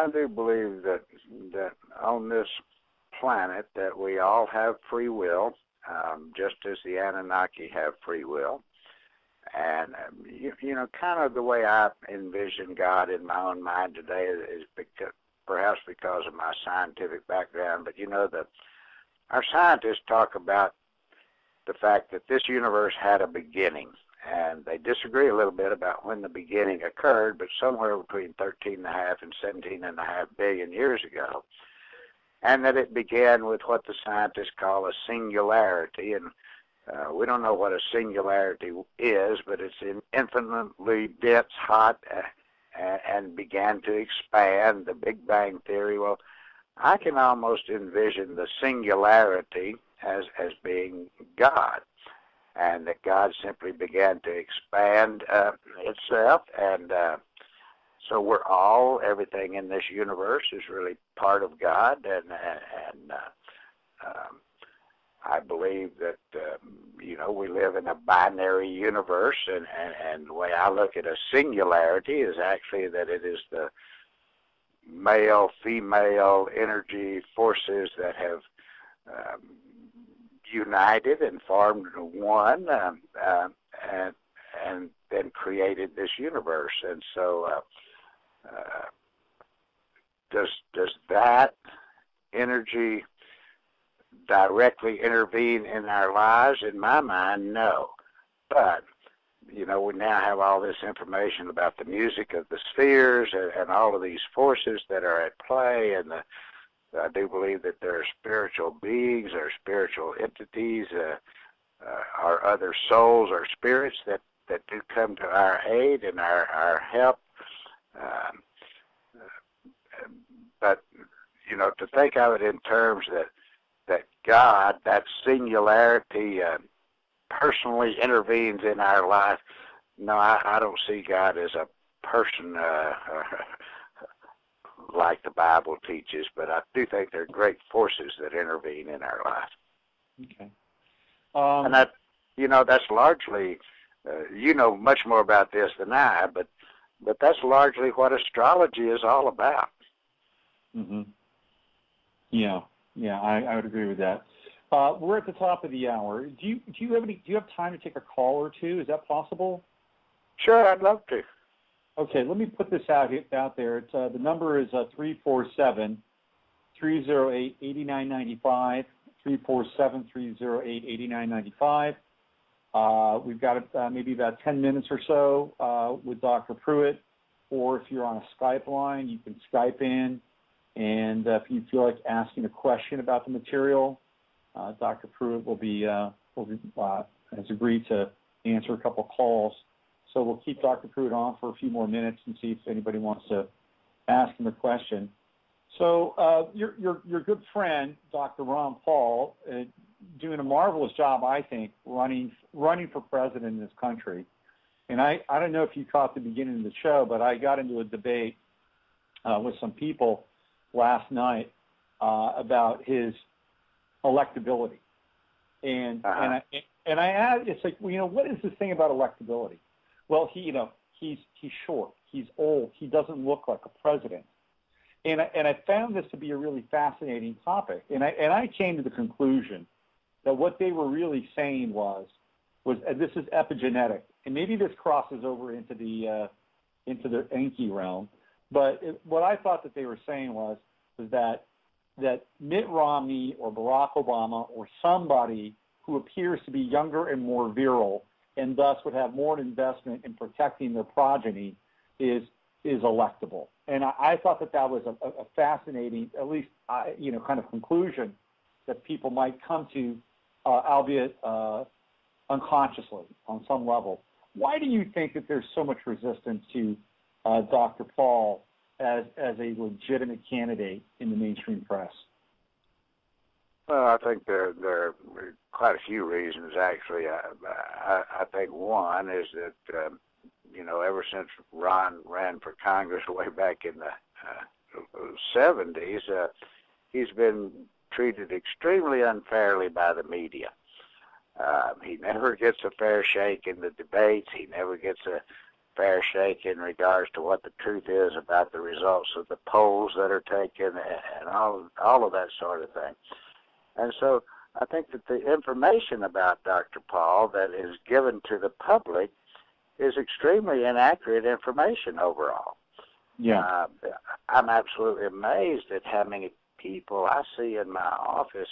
I do believe that on this planet that we all have free will, just as the Anunnaki have free will. And, you know, kind of the way I envision God in my own mind today is perhaps because of my scientific background. But, you know, our scientists talk about the fact that this universe had a beginning. And they disagree a little bit about when the beginning occurred, but somewhere between 13.5 and 17.5 billion years ago. And that it began with what the scientists call a singularity. And we don't know what a singularity is, but it's infinitely dense, hot, and began to expand, the Big Bang Theory. Well, I can almost envision the singularity as being God, and that God simply began to expand itself, and so we're all, everything in this universe is really part of God, and I believe that, you know, we live in a binary universe, and the way I look at a singularity is actually that it is the male-female energy forces that have united and formed one, and then created this universe. And so does that energy directly intervene in our lives? In my mind, no. But, you know, we now have all this information about the music of the spheres and all of these forces that are at play, and I do believe that there are spiritual beings or spiritual entities, or other souls or spirits that do come to our aid and our help. But, you know, to think of it in terms that God, that singularity, personally intervenes in our life, no, I don't see God as a person like the Bible teaches, but I do think there are great forces that intervene in our life. Okay. And that, you know, that's largely, you know much more about this than I, but that's largely what astrology is all about. Mm-hmm. Yeah, I would agree with that. We're at the top of the hour. Do you have time to take a call or two? Is that possible? Sure, I'd love to. Okay, let me put this out there. It's the number is 347-308-8995. 347-308-8995. We've got maybe about 10 minutes or so with Dr. Pruett, or if you're on a Skype line, you can Skype in. And if you feel like asking a question about the material, Dr. Pruett has agreed to answer a couple of calls. So we'll keep Dr. Pruett on for a few more minutes and see if anybody wants to ask him a question. So your good friend, Dr. Ron Paul, doing a marvelous job, I think, running for president in this country. And I don't know if you caught the beginning of the show, but I got into a debate with some people last night about his electability, and I asked, it's like, well, you know, what is this thing about electability? Well, he's short, he's old, he doesn't look like a president, and I found this to be a really fascinating topic, and I came to the conclusion that what they were really saying was this is epigenetic, and maybe this crosses over into the Enki realm. But what I thought that they were saying was that Mitt Romney or Barack Obama or somebody who appears to be younger and more virile and thus would have more investment in protecting their progeny is electable. And I thought that was a fascinating, at least, kind of conclusion that people might come to, albeit unconsciously on some level. Why do you think that there's so much resistance to Dr. Paul as a legitimate candidate in the mainstream press? Well, I think there are quite a few reasons, actually. I think one is that, ever since Ron ran for Congress way back in the 70s, he's been treated extremely unfairly by the media. He never gets a fair shake in the debates. He never gets fair shake in regards to what the truth is about the results of the polls that are taken and all of that sort of thing. And so I think that the information about Dr. Paul that is given to the public is extremely inaccurate information overall. Yeah. I'm absolutely amazed at how many people I see in my office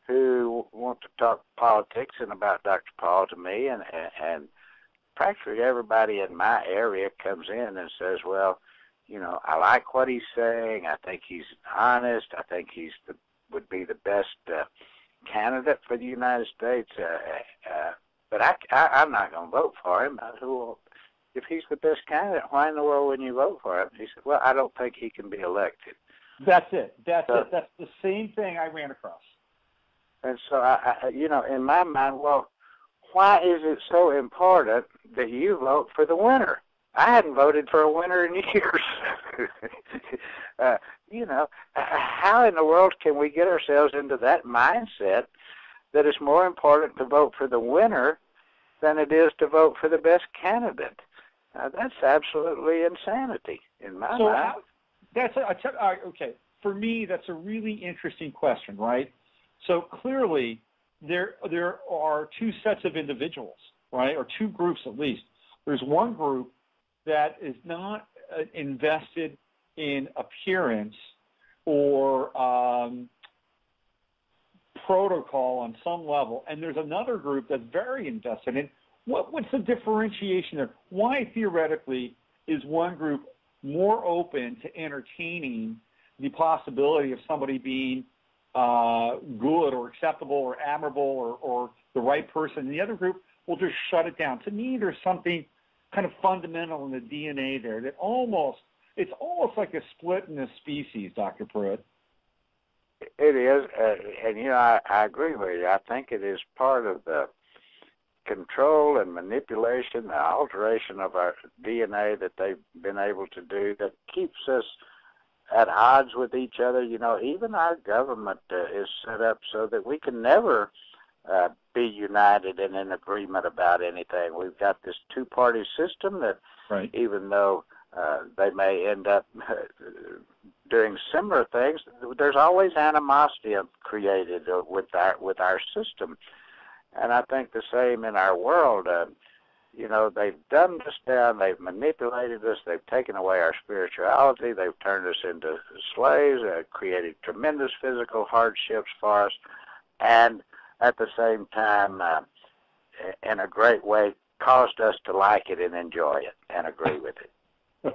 who want to talk politics and about Dr. Paul to me, and practically everybody in my area comes in and says, well, you know, I like what he's saying. I think he's honest. I think would be the best candidate for the United States. But I'm not going to vote for him. If he's the best candidate, why in the world wouldn't you vote for him? He said, well, I don't think he can be elected. That's it. That's the same thing I ran across. And so, I you know, in my mind, well, why is it so important that you vote for the winner? I hadn't voted for a winner in years. You know, how in the world can we get ourselves into that mindset that it's more important to vote for the winner than it is to vote for the best candidate? That's absolutely insanity in my mind. Okay. For me, that's a really interesting question, right? So clearly, there are two sets of individuals, right, or two groups at least. There's one group that is not invested in appearance or protocol on some level, and there's another group that's very invested in. What's the differentiation there? Why, theoretically, is one group more open to entertaining the possibility of somebody being good or acceptable or admirable or the right person, and the other group will just shut it down? To me, there's something kind of fundamental in the DNA there that it's almost like a split in the species, Dr. Pruett. It is, and you know, I agree with you. I think it is part of the control and manipulation, the alteration of our DNA that they've been able to do that keeps us at odds with each other. You know, even our government is set up so that we can never be united and in agreement about anything. We've got this two-party system that, right, even though they may end up doing similar things, there's always animosity created with our system. And I think the same in our world. You know, they've dumbed us down, they've manipulated us, they've taken away our spirituality, they've turned us into slaves, created tremendous physical hardships for us, and at the same time, in a great way, caused us to like it and enjoy it and agree with it. It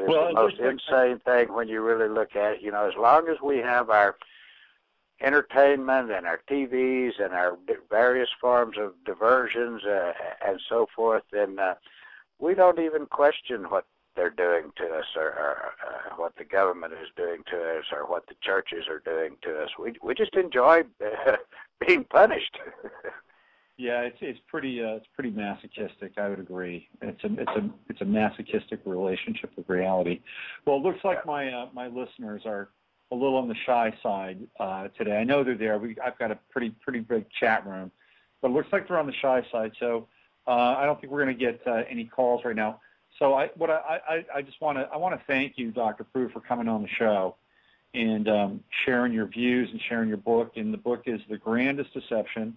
is the most insane thing when you really look at it. You know, as long as we have our entertainment and our TVs and our various forms of diversions and so forth, then we don't even question what they're doing to us or what the government is doing to us or what the churches are doing to us. We just enjoy being punished. Yeah, it's pretty masochistic. I would agree. It's a masochistic relationship with reality. Well, it looks like my listeners are a little on the shy side today. I know they're there. I've got a pretty big chat room, but it looks like they're on the shy side. So I don't think we're going to get any calls right now. So I want to thank you, Dr. Pruett, for coming on the show and sharing your views and sharing your book. And the book is The Grandest Deception.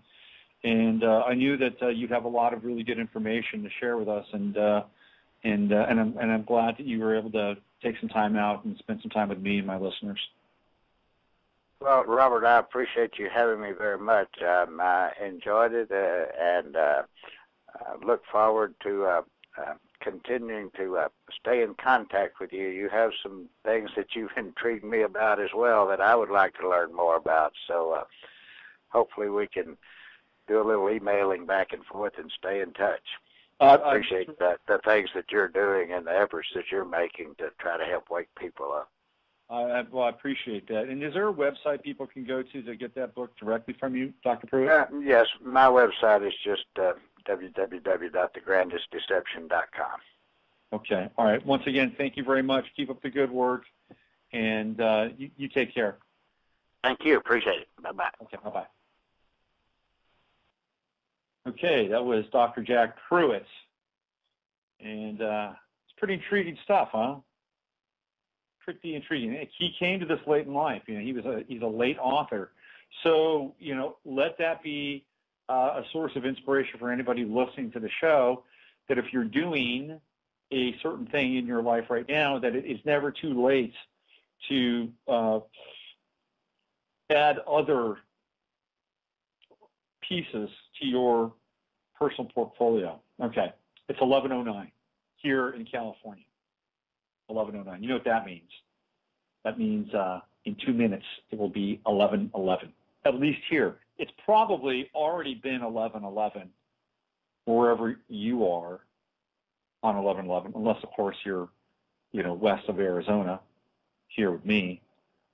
And I knew that you'd have a lot of really good information to share with us. And I'm glad that you were able to take some time out and spend some time with me and my listeners. Well, Robert, I appreciate you having me very much. I enjoyed it and look forward to continuing to stay in contact with you. You have some things that you've intrigued me about as well that I would like to learn more about. So hopefully we can do a little emailing back and forth and stay in touch. I appreciate the things that you're doing and the efforts that you're making to try to help wake people up. Well, I appreciate that. And is there a website people can go to get that book directly from you, Dr. Pruett? Yes, my website is just www.thegrandestdeception.com. Okay. All right. Once again, thank you very much. Keep up the good work, and you take care. Thank you. Appreciate it. Bye-bye. Okay, bye-bye. Okay, that was Dr. Jack Pruett. And it's pretty intriguing stuff, huh? Pretty intriguing. He came to this late in life. He's a late author. So, let that be a source of inspiration for anybody listening to the show, that if you're doing a certain thing in your life right now, that it is never too late to add other pieces to your personal portfolio. Okay, it's 11:09 here in California. 11:09. You know what that means? That means in 2 minutes it will be 11:11. At least here. It's probably already been 11:11 wherever you are on 11:11, unless of course you're, west of Arizona, here with me.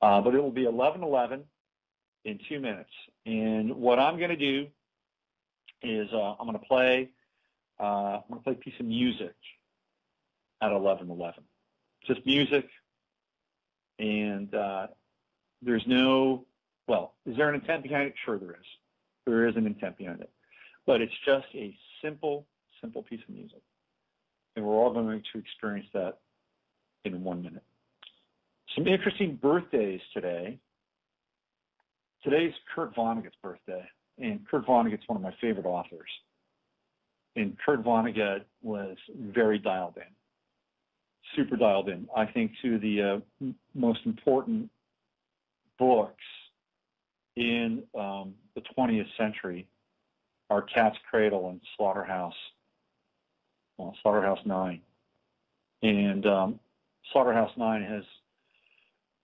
But it will be 11:11 in 2 minutes. And what I'm going to do is I'm going to play a piece of music at 11:11. Just music, and there's no, is there an intent behind it? Sure there is. There is an intent behind it. But it's just a simple piece of music. And we're all going to experience that in 1 minute. Some interesting birthdays today. Today's Kurt Vonnegut's birthday. And Kurt Vonnegut's one of my favorite authors. And Kurt Vonnegut was very dialed in. Super dialed in. I think to the most important books in the 20th century are Cat's Cradle and Slaughterhouse 9. And Slaughterhouse 9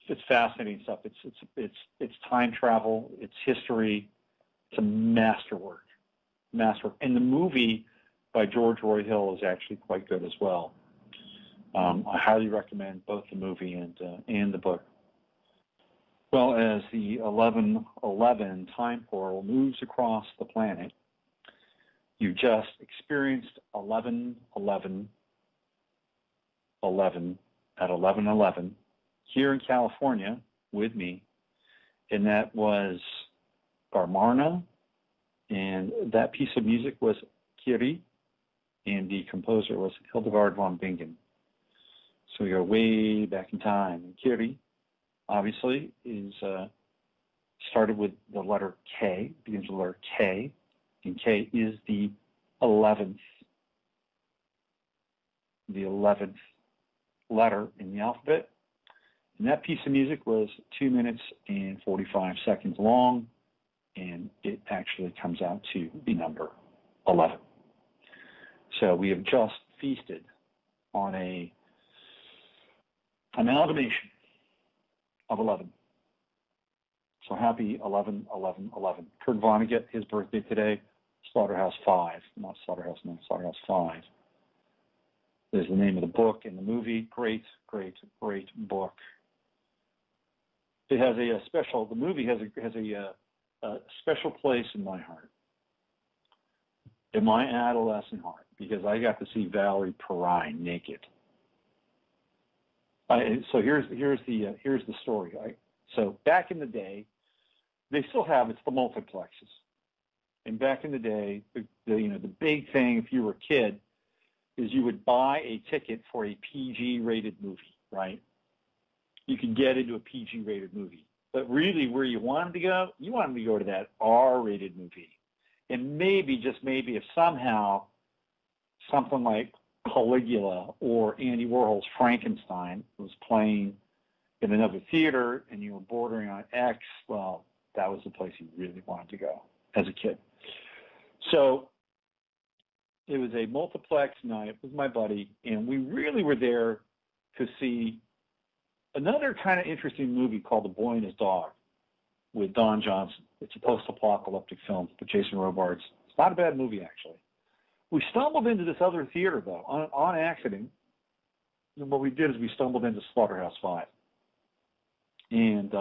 it's fascinating stuff. It's time travel. It's history. It's a masterwork. And the movie by George Roy Hill is actually quite good as well. I highly recommend both the movie and the book. Well, as the 11:11 time portal moves across the planet, you just experienced 11:11 at 11:11 here in California with me, and that was Barmarna, and that piece of music was Kiri, and the composer was Hildegard von Bingen. So we go way back in time. And Kiri, obviously, is started with the letter K, begins with the letter K, and K is the 11th letter in the alphabet. And that piece of music was 2 minutes and 45 seconds long, and it actually comes out to the number 11. So we have just feasted on a amalgamation of 11. So happy 11/11/11. Kurt Vonnegut, his birthday today. Slaughterhouse 5, not Slaughterhouse 9, Slaughterhouse 5 is the name of the book and the movie. Great book. It has the movie has a special place in my heart, in my adolescent heart, because I got to see Valerie Perrine naked. So here's the story. So back in the day, they still have, it's the multiplexes. And back in the day, the big thing if you were a kid is you would buy a ticket for a PG-rated movie, right? You could get into a PG-rated movie. But really where you wanted to go to that R-rated movie. And maybe, just maybe, if somehow something like Caligula or Andy Warhol's Frankenstein was playing in another theater and you were bordering on X, well, that was the place you really wanted to go as a kid. So it was a multiplex night with my buddy, and we really were there to see another kind of interesting movie called The Boy and His Dog with Don Johnson. It's a post-apocalyptic film with Jason Robards. It's not a bad movie, actually. We stumbled into this other theater, though, on accident. And what we did is we stumbled into Slaughterhouse 5. And